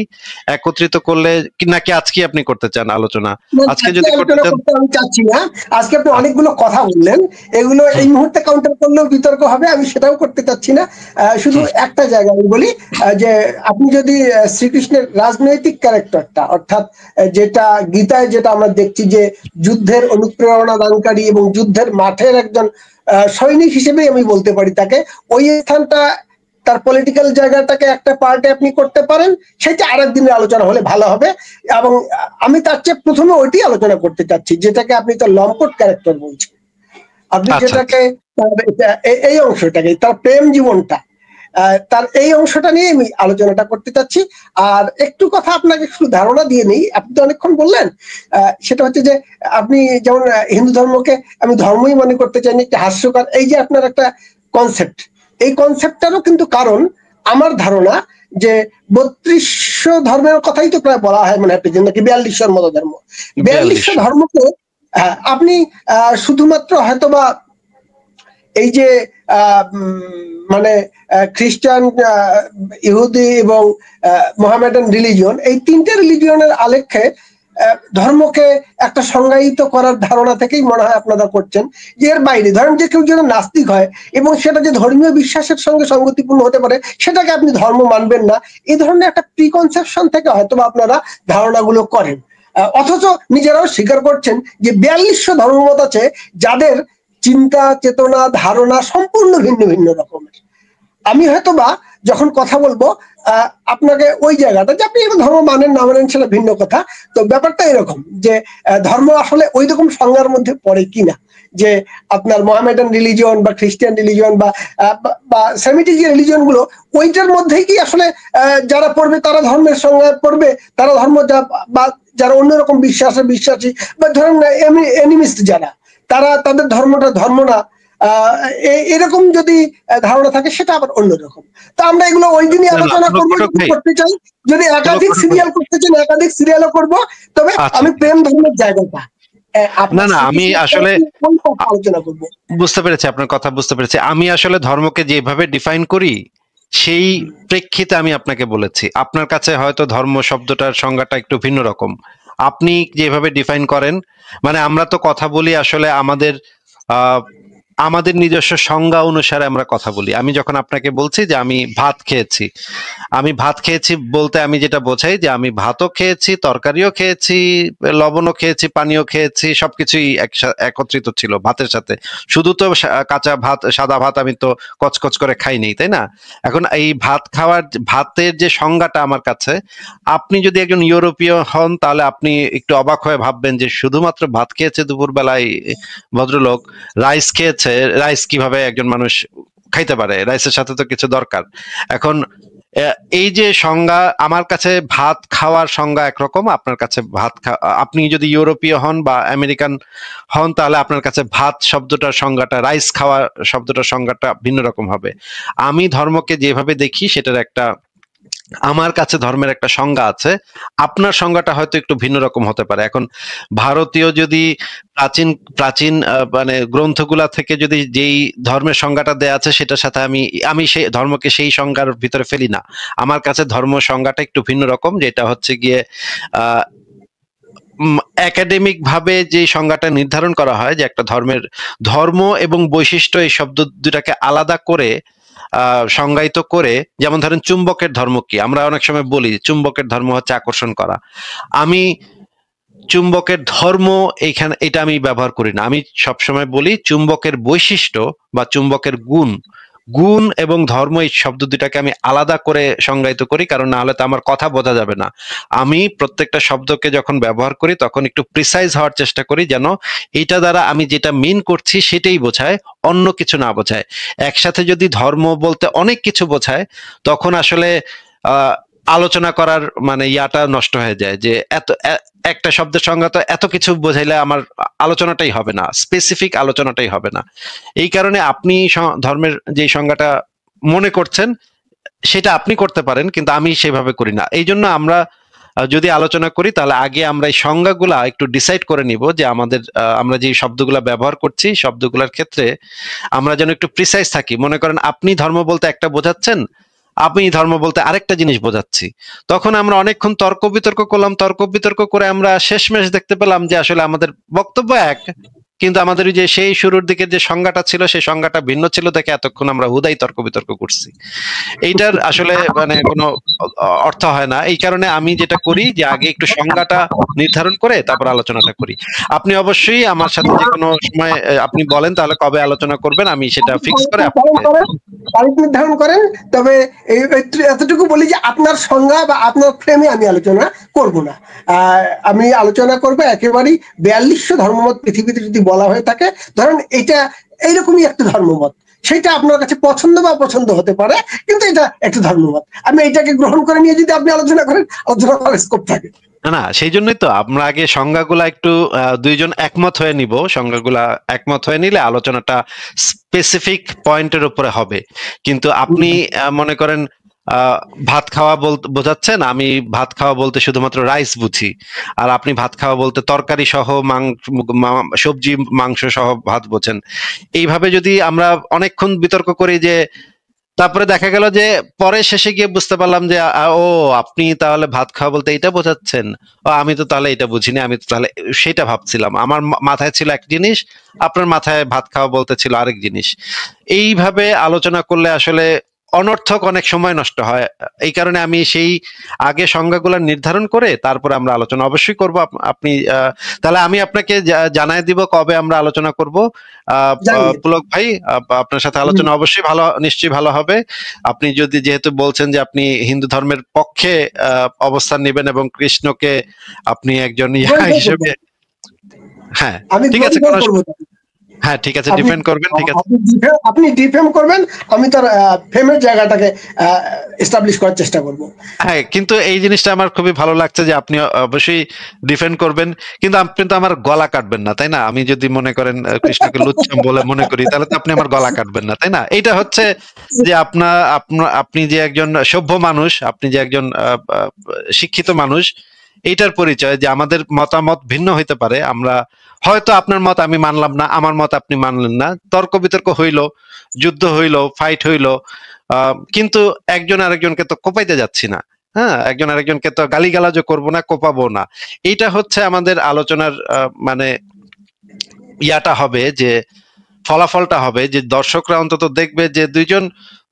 একত্রিত করলে নাকি আজকে আপনি করতে চান আলোচনা? আজকে যদি করতে চান। আমি চাচ্ছি না, আজকে আপনি অনেকগুলো কথা বললেন, এগুলো এই মুহূর্তে কাউন্টার করলেও বিতর্ক হবে, আমি সেটাও করতে চাচ্ছি না। শুধু একটা জায়গা আমি বলি যে আপনি যদি শ্রীকৃষ্ণের রাজনৈতিক ক্যারেক্টারটা, অর্থাৎ যেটা গীতায় যেটা আমরা দেখছি যে যুদ্ধের অনুপ্রেরণা দানকারী এবং যুদ্ধের মাঠের একজন সৈনিক হিসেবে আমি বলতে পারি তাকে, ওই স্থানটা তার পলিটিক্যাল জায়গাটাকে একটা পার্টে আপনি করতে পারেন, সেটা আরেক দিনের আলোচনা হলে ভালো হবে। এবং আমি তার চেয়ে প্রথমে ওইটি আলোচনা করতে চাচ্ছি যেটাকে আপনি তো লম্পট ক্যারেক্টার বলছেন, আপনি যেটাকে এই অংশটাকে, তার প্রেম জীবনটা, তার এই অংশটা নিয়ে আমি আলোচনাটা করতে চাচ্ছি। আর একটু কথা আপনাকে শুধু ধারণা দিয়ে নেই, আপনি তো অনেকক্ষণ বললেন, সেটা হচ্ছে যে আপনি যেমন হিন্দু ধর্মকে আমি ধর্মই মনে করতে চাই না, একটা হাস্যকর, এই যে আপনার একটা কনসেপ্ট, এই কনসেপ্টটারও কিন্তু কারণ আমার ধারণা যে ৩২০০ ধর্মের কথাই তো প্রায় বলা হয়, মানে আপনি নাকি ৪২০০ মতো ধর্ম, ৪২০০ ধর্মকে আপনি শুধুমাত্র হয়তোবা এই যে মানে খ্রিস্টান, ইহুদি এবং মোহামেডান রিলিজিয়ন, এই তিনটে রিলিজিয়নের আলেখ্যে ধর্মকে একটা সংজ্ঞায়িত করার ধারণা থেকেই মনে হয় আপনারা করছেন, যে এর বাইরে ধরেন যে কেউ যেন নাস্তিক হয় এবং সেটা যে ধর্মীয় বিশ্বাসের সঙ্গে সঙ্গতিপূর্ণ হতে পারে সেটাকে আপনি ধর্ম মানবেন না, এই ধরনের একটা প্রিকনসেপশন থেকে হয়তো আপনারা ধারণাগুলো করেন। অথচ নিজেরাও স্বীকার করছেন যে ৪২০০ ধর্মমত আছে যাদের চিন্তা চেতনা ধারণা সম্পূর্ণ ভিন্ন ভিন্ন রকমের। আমি হয়তোবা যখন কথা বলবো আপনাকে ওই জায়গাটা, যে আপনি ধর্ম মানেন না মানেন সেটা ভিন্ন কথা, তো ব্যাপারটা এরকম যে ধর্ম আসলে ওই রকম সংজ্ঞার মধ্যে পড়ে কিনা, যে আপনার মোহামেডান রিলিজিয়ন বা খ্রিস্টান রিলিজিয়ন বা সেমিটিক যে রিলিজিয়ন গুলো, ওইটার মধ্যেই কি আসলে যারা পড়বে তারা ধর্মের সংজ্ঞা পড়বে, তারা ধর্ম বা যারা অন্যরকম বিশ্বাসী বা ধরেন এনিমিস্ট যারা, তারা তাদের ধর্মটা ধর্ম না, এরকম যদি ধারণা থাকে সেটা আবার অন্যরকম। তো আমরা এগুলো ওই দিনই আলোচনা করবো, করতে চাই যদি একাধিক সিরিয়াল করতে চান একাধিক সিরিয়ালও করবো, তবে আমি প্রেম ধর্মের জায়গাটা না আমি আসলে আলোচনা করবো। বুঝতে পেরেছি, আপনার কথা বুঝতে পেরেছি। আমি আসলে ধর্মকে যেভাবে ডিফাইন করি সেই প্রেক্ষিতে আমি আপনাকে বলেছি, আপনার কাছে হয়তো ধর্ম শব্দটার সংজ্ঞাটা একটু ভিন্ন রকম। আপনি যেভাবে ডিফাইন করেন, মানে আমরা তো কথা বলি আসলে আমাদের নিজস্ব সংজ্ঞা অনুসারে আমরা কথা বলি। আমি যখন আপনাকে বলছি যে আমি ভাত খেয়েছি, আমি ভাত খেয়েছি বলতে আমি যেটা বোঝাই যে আমি ভাতও খেয়েছি, তরকারিও খেয়েছি, লবণও খেয়েছি, পানিও খেয়েছি, সবকিছুই একত্রিত ছিল ভাতের সাথে। শুধু তো কাঁচা ভাত, সাদা ভাত আমি তো কচকচ করে খাইনি, তাই না? এখন এই ভাতের যে সংজ্ঞাটা আমার কাছে, আপনি যদি একজন ইউরোপীয় হন তাহলে আপনি একটু অবাক হয়ে ভাববেন যে শুধুমাত্র ভাত খেয়েছে দুপুরবেলায় ভদ্রলোক, রাইস খেয়েছে। রাইস কিভাবে একজন মানুষ খাইতে পারে? রাইসের সাথে তো কিছু দরকার। এখন এই যে সংজ্ঞা, আমার কাছে ভাত খাওয়ার সংজ্ঞা একরকম, আপনার কাছে আপনি যদি ইউরোপীয় হন বা আমেরিকান হন তাহলে আপনার কাছে ভাত শব্দটার সংজ্ঞাটা, রাইস খাওয়া শব্দটার সংজ্ঞাটা ভিন্ন রকম হবে। আমি ধর্মকে যেভাবে দেখি সেটার আমার কাছে ধর্মের একটা সংজ্ঞা আছে, আপনার সংজ্ঞাটা হয়তো একটু ভিন্ন রকম হতে পারে। এখন ভারতীয় যদি প্রাচীন প্রাচীন মানে গ্রন্থগুলা থেকে যদি যেই ধর্মের সংজ্ঞাটা দেয়া আছে সেটার সাথে আমি সেই ধর্মকে সেই সংজ্ঞার ভিতরে ফেলি না। আমার কাছে ধর্ম সংজ্ঞাটা একটু ভিন্ন রকম, যেটা হচ্ছে গিয়ে একাডেমিক ভাবে যে সংজ্ঞাটা নির্ধারণ করা হয় যে একটা ধর্ম এবং বৈশিষ্ট্য, এই শব্দ দুটাকে আলাদা করে সংজ্ঞায়িত করে। যেমন ধরেন চুম্বকের ধর্ম কি, আমরা অনেক সময় বলি চুম্বকের ধর্ম হচ্ছে আকর্ষণ করা। আমি চুম্বকের ধর্ম এটা আমি ব্যবহার করি না। আমি সবসময় বলি চুম্বকের বৈশিষ্ট্য বা চুম্বকের গুণ এবং ধর্ম, এই শব্দ দুটাকে আমি আলাদা করে সংজ্ঞায়িত করি, কারণ না হলে তো আমার কথা বোঝা যাবে না। আমি প্রত্যেকটা শব্দকে যখন ব্যবহার করি তখন একটু প্রিসাইজ হওয়ার চেষ্টা করি, যেন এটা দ্বারা আমি যেটা মিন করছি সেটাই বোঝায়, অন্য কিছু না বোঝায়। একসাথে যদি ধর্ম বলতে অনেক কিছু বোঝায় তখন আসলে আলোচনা করার মানে ইয়াটা নষ্ট হয়ে যায়, যে একটা শব্দের সংজ্ঞা তো এত কিছু বোঝাইলে আমার আলোচনাটাই হবে না, স্পেসিফিক আলোচনাটাই হবে না। এই কারণে আপনি ধর্মের যে সংজ্ঞাটা মনে করছেন সেটা আপনি করতে পারেন, কিন্তু আমি সেভাবে করি না। এই জন্য আমরা যদি আলোচনা করি তাহলে আগে আমরা এই সংজ্ঞাগুলা একটু ডিসাইড করে নিব, যে আমরা যে শব্দগুলা ব্যবহার করছি শব্দগুলোর ক্ষেত্রে আমরা যেন একটু প্রিসাইজ থাকি। মনে করেন আপনি ধর্ম বলতে একটা বোঝাচ্ছেন, আমি ধর্ম বলতে আরেকটা জিনিস বোঝাচ্ছি, তখন আমরা অনেকক্ষণ তর্ক বিতর্ক করে আমরা শেষমেশ দেখতে পেলাম যে আসলে আমাদের বক্তব্য এক, কিন্তু আমাদের যে সেই শুরুর দিকে যে সংজ্ঞাটা ছিল সেই সংজ্ঞাটা ভিন্ন ছিল দেখে এতক্ষণ আমরা হুদাই তর্ক বিতর্ক করছি। এইটার আসলে মানে কোনো অর্থ হয় না। এই কারণে আমি যেটা করি যে আগে একটু সংজ্ঞাটা নির্ধারণ করে তারপর আলোচনাটা করি। আপনি অবশ্যই আমার সাথে যে কোনো সময় আপনি বলেন তাহলে কবে আলোচনা করবেন, আমি সেটা ফিক্স করে তারিখ নির্ধারণ করেন। তবে এতটুকু বলি যে আপনার সংজ্ঞা বা আপনার ফ্রেমে আমি আলোচনা করব না। আমি আলোচনা করবো একেবারেই 4200 ধর্মমত পৃথিবীতে যদি বলা হয়ে থাকে, ধরেন এটা এইরকমই একটা ধর্মমত, সেটা আপনার কাছে পছন্দ বা পছন্দ হতে পারে, কিন্তু এটা একটা ধর্মমত। আমি এটাকে গ্রহণ করে নিয়ে যদি আপনি আলোচনা করেন, আলোচনা করার স্কোপ থাকে না। সেই জন্যই তো আমরা আগে সংজ্ঞাগুলা একটু দুইজন একমত হয়ে নিব, সংজ্ঞাগুলা একমত হয়ে নিলে আলোচনাটা স্পেসিফিক পয়েন্টের উপরে হবে। কিন্তু আপনি মনে করেন ভাত খাওয়া বোঝাচ্ছেন, আমি ভাত খাওয়া বলতে শুধুমাত্র রাইস বুঝি, আর আপনি ভাত খাওয়া বলতে তরকারি সহ সবজি মাংস সহ ভাত বোঝেন। এইভাবে যদি আমরা অনেকক্ষণ বিতর্ক করি, যে তারপরে দেখা গেল যে পরে শেষে গিয়ে বুঝতে পারলাম যে ও আপনি তাহলে ভাত খাওয়া বলতে এটা বোঝাচ্ছেন, ও আমি তো তাহলে এটা বুঝিনি, আমি তো তাহলে সেটা ভাবছিলাম, আমার মাথায় ছিল এক জিনিস, আপনার মাথায় ভাত খাওয়া বলতে ছিল আরেক জিনিস। এইভাবে আলোচনা করলে আসলে অনর্থক অনেক সময় নষ্ট হয়। এই কারণে আমি সেই আগে সংজ্ঞাগুলো নির্ধারণ করে তারপরে আমরা আলোচনা অবশ্যই করব। আপনি তাহলে আমি আপনাকে জানাই দিব কবে আমরা আলোচনা করব। পুলক ভাই, আপনার সাথে আলোচনা অবশ্যই নিশ্চয়ই ভালো হবে। আপনি যদি যেহেতু বলছেন যে আপনি হিন্দু ধর্মের পক্ষে অবস্থান নেবেন এবং কৃষ্ণকে আপনি একজন হিসেবে, হ্যাঁ ঠিক আছে, হ্যাঁ ঠিক আছে, ডিফেন্ড করবেন, ঠিক আছে, আপনি ডিফেন্ড করবেন, আমি তার ফেমের জায়গাটাকে এস্টাবলিশ করার চেষ্টা করব। হ্যাঁ, কিন্তু এই জিনিসটা আমার খুবই ভালো লাগছে যে আপনি অবশ্যই ডিফেন্ড করবেন, কিন্তু আপনি তো আমার গলা কাটবেন না, তাই না? আমি যদি মনে করেন কৃষ্ণকে লুচ্ছাম বলে মনে করি তাহলে তো আপনি আমার গলা কাটবেন না, তাই না? এটা হচ্ছে যে আপনি যে একজন সভ্য মানুষ, আপনি যে একজন শিক্ষিত মানুষ, এইটার পরিচয় যে আমাদের মতামত ভিন্ন হইতে পারে। আমরা হয়তো আপনার মত আমি মানলাম না, আমার মত আপনি মানলেন না, তর্ক বিতর্ক হইলো, যুদ্ধ হইলো, ফাইট হইলো, কিন্তু একজন আরেকজনকে তো কোপাইতে যাচ্ছি না। হ্যাঁ, একজন আরেকজনকে তো গালিগালাজও করবো না, কোপাবো না। এইটা হচ্ছে আমাদের আলোচনার মানে ইয়াটা হবে, যে ফলাফলটা হবে যে দর্শকরা অন্তত দেখবে যে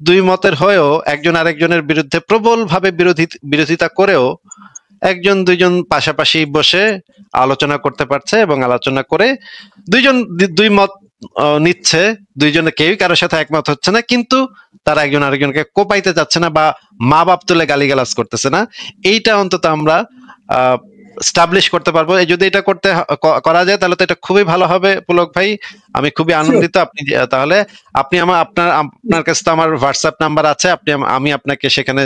দুই মতের হয়েও একজন আরেকজনের বিরুদ্ধে প্রবলভাবে বিরোধিতা করেও একজন দুইজন পাশাপাশি বসে আলোচনা করতে পারছে, এবং আলোচনা করে দুই মত নিচ্ছে, দুইজনে কেউই কারোর সাথে একমত হচ্ছে না, কিন্তু তারা একজন আরেকজনকে কোপাইতে যাচ্ছে না বা মা বাপ তুলে গালিগালাজ করতেছে না। এইটা অন্তত আমরা স্টাবলিশ করতে পারবো। যদি এটা করা যায় তাহলে তো এটা খুবই ভালো হবে পুলক ভাই। আমি খুবই আনন্দিত। আপনি তাহলে আপনার কাছে তো আমার হোয়াটসঅ্যাপ নাম্বার আছে, আমি আপনাকে সেখানে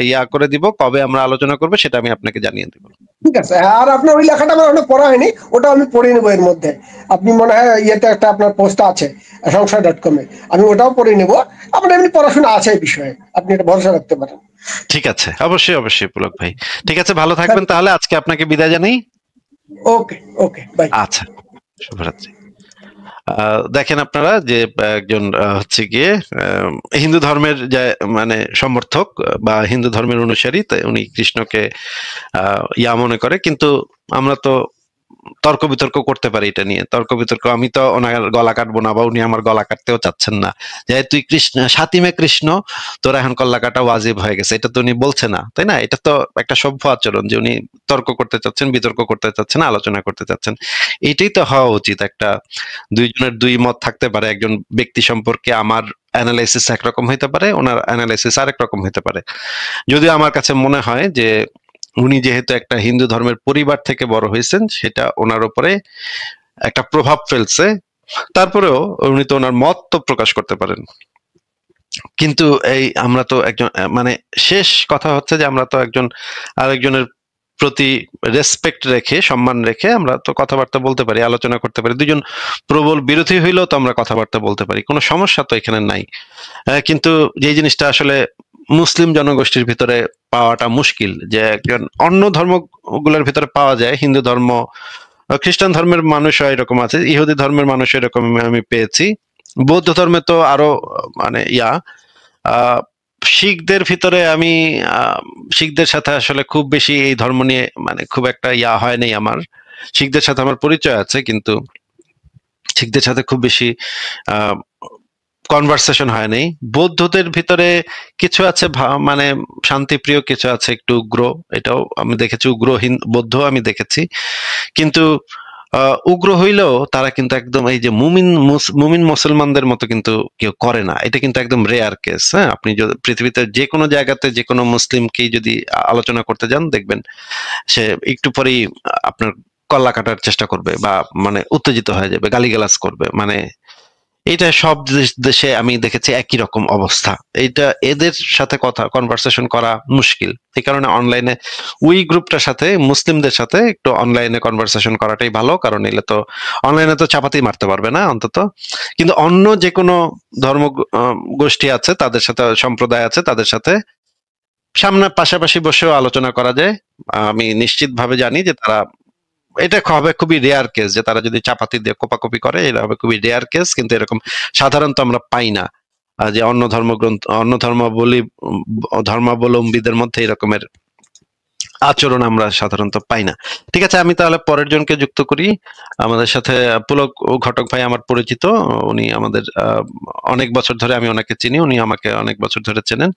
ইয়া করে দিব, কবে আমরা আলোচনা করবো সেটা আমি আপনাকে জানিয়ে দিব। ঠিক আছে। আর আপনার ওই লেখাটা আমার এখনো পড়া হয়নি, ওটা আমি পড়ে নেবো এর মধ্যে। আপনি মনে হয় ইয়েতে একটা আপনার পোস্ট আছে সংশয়.com এ, আমি ওটাও পড়ে নেবো। আপনার এমনি পড়াশোনা আছে এই বিষয়ে, আপনি এটা ভরসা রাখতে পারেন। ঠিক আছে, অবশ্যই অবশ্যই পুলক ভাই। ঠিক আছে, ভালো থাকবেন তাহলে। আজকে আপনাকে বিদায় জানাই। ওকে ওকে, বাই। আচ্ছা, শুভরাত্রি। দেখেন আপনারা যে একজন হচ্ছে গিয়ে হিন্দু ধর্মের যে মানে সমর্থক বা হিন্দু ধর্মের অনুসারী, উনি কৃষ্ণকে ইয়া মনে করে, কিন্তু আমরা তো তর্ক বিতর্ক করতে পারি এটা নিয়ে। তর্ক বিতর্ক, আমি তো ওনার গলা কাটবো না বা উনি আমার গলা কাটতেও চাচ্ছেন না, যে তুই কৃষ্ণ সাতিমে কৃষ্ণ, তোর এখন গলা কাটা ওয়াজিব হয়ে গেছে, এটা তো উনি বলছে না, তাই না? এটা তো একটা সভ্য আচরণ যে উনি তর্ক করতে চাচ্ছেন, বিতর্ক করতে চাচ্ছেন, আলোচনা করতে চাচ্ছেন। এটাই তো হওয়া উচিত। একটা দুইজনের দুই মত থাকতে পারে, একজন ব্যক্তি সম্পর্কে আমার অ্যানালাইসিস একরকম হইতে পারে, ওনার অ্যানালাইসিস আরেক রকম হইতে পারে। যদিও আমার কাছে মনে হয় যে উনি যেহেতু একটা হিন্দু ধর্মের পরিবার থেকে বড় হয়েছেন, সেটা ওনার উপরে একটা প্রভাব ফেলছে। তারপরেও উনি তো ওনার মত তো প্রকাশ করতে পারেন, কিন্তু এই আমরা তো একজন মানে শেষ কথা হচ্ছে যে আমরা তো একজন আরেকজনের প্রতি রেসপেক্ট রেখে, সম্মান রেখে আমরা তো কথাবার্তা বলতে পারি, আলোচনা করতে পারি। দুজন প্রবল বিরোধী হইলেও তো আমরা কথাবার্তা বলতে পারি, কোনো সমস্যা তো এখানে নাই। কিন্তু যে জিনিসটা আসলে মুসলিম জনগোষ্ঠীর ভিতরে পাওয়াটা মুশকিল, যে একজন অন্য ধর্মগুলোর ভিতরে পাওয়া যায়। হিন্দু ধর্ম, খ্রিস্টান ধর্মের মানুষও এরকম আছে, ইহুদি ধর্মের মানুষ এরকম আমি পেয়েছি, বৌদ্ধ ধর্মে তো আরো মানে শিখদের ভিতরে আমি শিখদের সাথে আসলে খুব বেশি এই ধর্ম নিয়ে মানে খুব একটা হয় নাই আমার। শিখদের সাথে আমার পরিচয় আছে, কিন্তু শিখদের সাথে খুব বেশি কনভারসেশন হয় নাই। বৌদ্ধদের ভিতরে কিছু আছে মানে শান্তিপ্রিয়, কিছু আছে একটু উগ্র, এটাও আমি দেখেছি, উগ্রহীন বৌদ্ধ আমি দেখেছি। কিন্তু উগ্র হইলেও তারা কিন্তু একদম এই যে মুমিন মুসলমানদের মতো কিন্তু কেউ করে না। এটা কিন্তু একদম রেয়ার কেস। হ্যাঁ, আপনি যদি পৃথিবীতে যে কোনো জায়গাতে যে কোনো মুসলিমকেই যদি আলোচনা করতে যান, দেখবেন সে একটু পরেই আপনার কল্লা কাটার চেষ্টা করবে বা মানে উত্তেজিত হয়ে যাবে, গালিগালাজ করবে। মানে এটা সব দেশে আমি দেখেছি একই রকম অবস্থা। এইটা এদের সাথে কনভারসেশন করা মুশকিল। এই কারণে অনলাইনে ওই গ্রুপটার সাথে, মুসলিমদের সাথে একটু অনলাইনে কনভারসেশন করাটাই ভালো, কারণ এলে তো অনলাইনে তো চাপাতি মারতে পারবে না অন্তত। কিন্তু অন্য যে কোনো ধর্ম গোষ্ঠী আছে, তাদের সাথে, সম্প্রদায় আছে, তাদের সাথে সামনে পাশাপাশি বসেও আলোচনা করা যায়। আমি নিশ্চিতভাবে জানি যে তারা, এটা হবে খুবই রেয়ার কেস যে তারা যদি চাপাতি দিয়ে কোপাকুপি করে, এটা হবে খুবই রেয়ার কেস। কিন্তু এরকম সাধারণত আমরা পাই না যে অন্য ধর্মাবলম্বীদের মধ্যে এরকমের আচরণ আমরা সাধারণত পাই না। ঠিক আছে, আমি তাহলে পরের জনকে যুক্ত করি আমাদের সাথে। পুলক ঘটক ভাই আমার পরিচিত, উনি আমাদের অনেক বছর ধরে, আমি ওনাকে চিনি, উনি আমাকে অনেক বছর ধরে চেনেন।